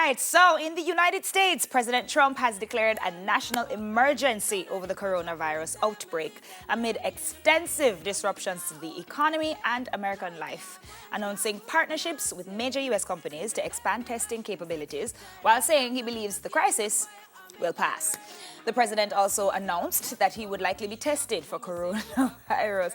right, so in the United States, President Trump has declared a national emergency over the coronavirus outbreak amid extensive disruptions to the economy and American life, announcing partnerships with major U.S. companies to expand testing capabilities while saying he believes the crisis will pass. The president also announced that he would likely be tested for coronavirus,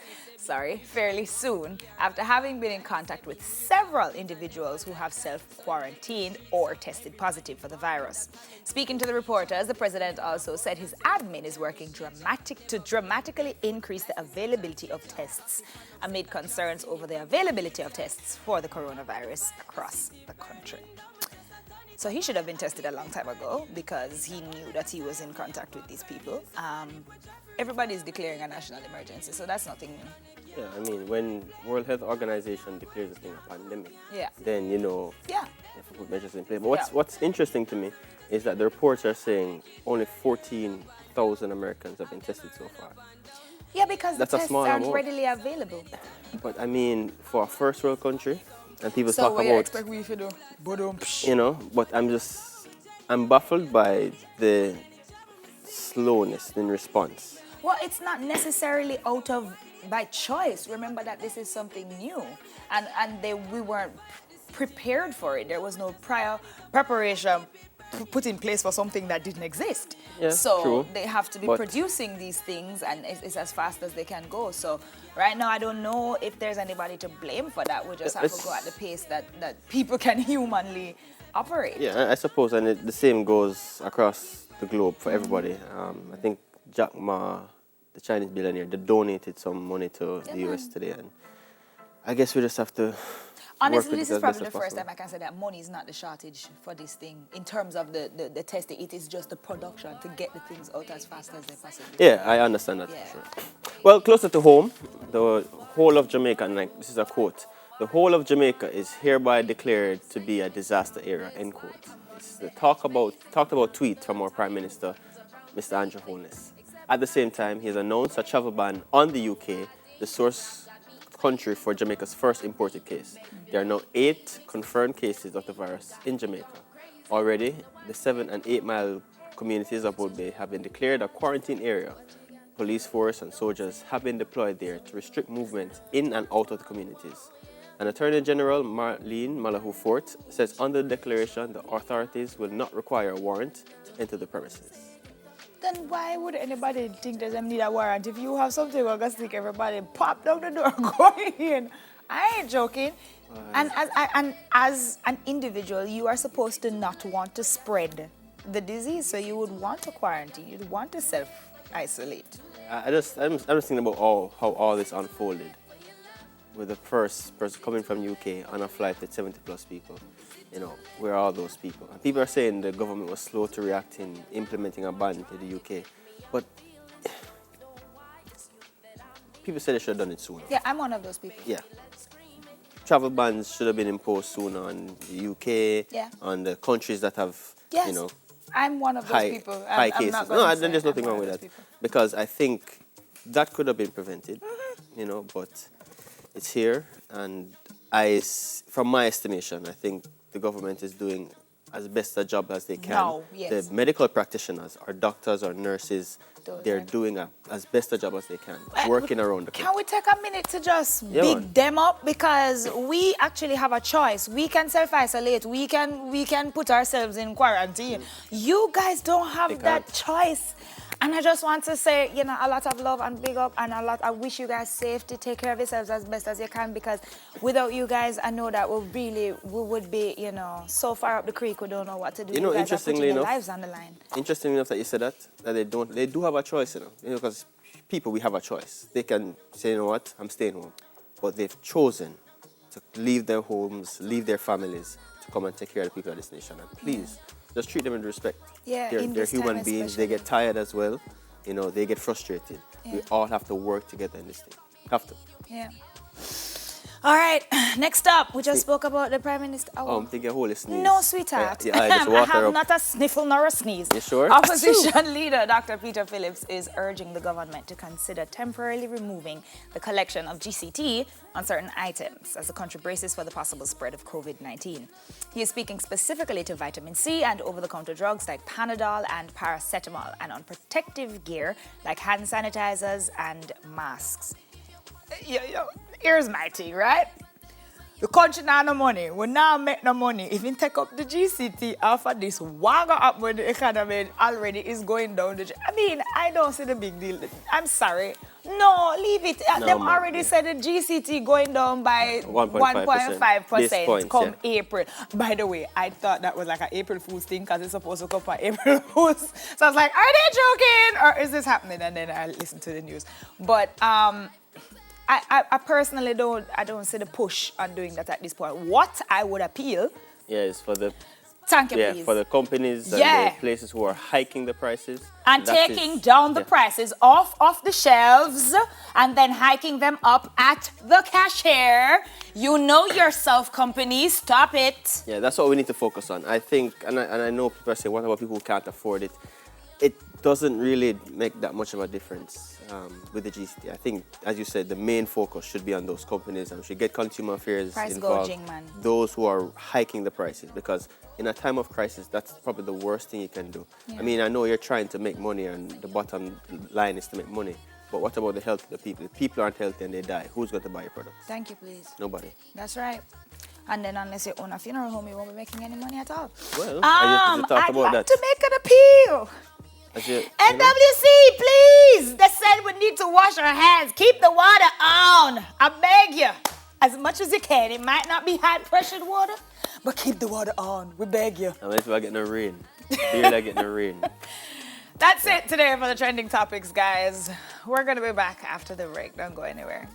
fairly soon, after having been in contact with several individuals who have self-quarantined or tested positive for the virus. Speaking to the reporters, the president also said his admin is working to dramatically increase the availability of tests amid concerns over the availability of tests for the coronavirus across the country. So he should have been tested a long time ago because he knew that he was in contact with these people. Everybody is declaring a national emergency, so that's nothing new. Yeah, I mean, when World Health Organization declares a thing a pandemic, then, you know, they have to put measures in place. But what's interesting to me is that the reports are saying only 14,000 Americans have been tested so far. Yeah, because the tests aren't readily available. But I mean, for a first world country, and people so talk what about, you expect we to do? You know, but I'm baffled by the slowness in response. Well, it's not necessarily by choice. Remember that this is something new, and we weren't prepared for it. There was no prior preparation put in place for something that didn't exist. Yeah, so true. They have to be producing these things, and it's as fast as they can go. So right now, I don't know if there's anybody to blame for that. We just have to go at the pace that people can humanly operate. Yeah, I suppose, and the same goes across the globe for everybody. I think Jack Ma, the Chinese billionaire, they donated some money to the US today, and I guess we just have to. Honestly, this is probably the first time I can say that money is not the shortage for this thing in terms of the testing. It is just the production to get the things out as fast as they possibly can. Yeah, I understand that for sure. Well, closer to home, the whole of Jamaica, and this is a quote, the whole of Jamaica is hereby declared to be a disaster area, end quote. It's the talked about tweet from our Prime Minister, Mr. Andrew Holness. At the same time, he has announced a travel ban on the UK, the source country for Jamaica's first imported case. There are now 8 confirmed cases of the virus in Jamaica. Already, the 7 and 8 mile communities of Old Bay have been declared a quarantine area. Police force and soldiers have been deployed there to restrict movement in and out of the communities. And Attorney General Marlene Malahou Fort says under the declaration, the authorities will not require a warrant to enter the premises. Then why would anybody think that they need a warrant? If you have something, we're going to stick everybody pop down the door, go in. I ain't joking. And as an individual, you are supposed to not want to spread the disease, so you would want to quarantine, you'd want to self-isolate. I'm just thinking about how all this unfolded. With the first person coming from UK on a flight with 70 plus people. You know, where are all those people? And people are saying the government was slow to react in implementing a ban to the UK. But people say they should have done it sooner. Yeah, I'm one of those people. Yeah. Travel bans should have been imposed sooner on the UK, on the countries that have, you know, I'm one of those people. High cases. No, there's nothing wrong with that. Because I think that could have been prevented, you know, but it's here. And from my estimation, I think the government is doing as best a job as they can. The medical practitioners, our doctors, our nurses, they're doing as best a job as they can, working around the country. Can we take a minute to just big them up? Because we actually have a choice. We can self-isolate. We can put ourselves in quarantine. You guys don't have that choice. And I just want to say, you know, a lot of love and big up, and I wish you guys safety. Take care of yourselves as best as you can, because without you guys, I know that we would be, you know, so far up the creek, we don't know what to do. You know, guys interestingly enough, lives on the line. Interestingly enough that you said that they do have a choice, you know, because people, we have a choice. They can say, you know what, I'm staying home. But they've chosen to leave their homes, leave their families to come and take care of the people of this nation. And please, just treat them with respect. Yeah, they're human beings. They get tired as well. You know, they get frustrated. We all have to work together in this thing. Have to. Yeah. All right, next up, we just spoke about the Prime Minister. I'm thinking a whole sneeze. No, sweetheart. Yeah, just I water have up. not a sniffle nor a sneeze. You sure? Opposition leader Dr. Peter Phillips is urging the government to consider temporarily removing the collection of GCT on certain items as the country braces for the possible spread of COVID-19. He is speaking specifically to vitamin C and over-the-counter drugs like Panadol and paracetamol, and on protective gear like hand sanitizers and masks. Here's my thing, right? The country now no money. We now make no money. If you take up the GCT after this wagga up when the economy already is going down. I don't see the big deal. I'm sorry. No, leave it. Them already said the GCT going down by 1.5% come April. By the way, I thought that was like an April Fool's thing because it's supposed to come for April Fool's. So I was like, are they joking or is this happening? And then I listened to the news. But I personally don't see the push on doing that at this point. What I would appeal is for the please. For the companies and the places who are hiking the prices and taking down the prices off the shelves and then hiking them up at the cashier. You know yourself, companies, stop it. Yeah, that's what we need to focus on. I think, and I know people say, what about people who can't afford it? It doesn't really make that much of a difference with the GCT. I think, as you said, the main focus should be on those companies and we should get consumer affairs involved. Gouging, man. Those who are hiking the prices, because in a time of crisis, that's probably the worst thing you can do. Yeah. I mean, I know you're trying to make money and the bottom line is to make money, but what about the health of the people? If people aren't healthy and they die, who's going to buy your products? Thank you, please. Nobody. That's right. And then unless you own a funeral home, you won't be making any money at all. Well, I'd like to make an appeal. NWC, please! They said we need to wash our hands. Keep the water on. I beg you. As much as you can. It might not be high-pressured water, but keep the water on. We beg you. Unless we're getting a rain. Barely getting a rain. That's it today for the trending topics, guys. We're going to be back after the break. Don't go anywhere.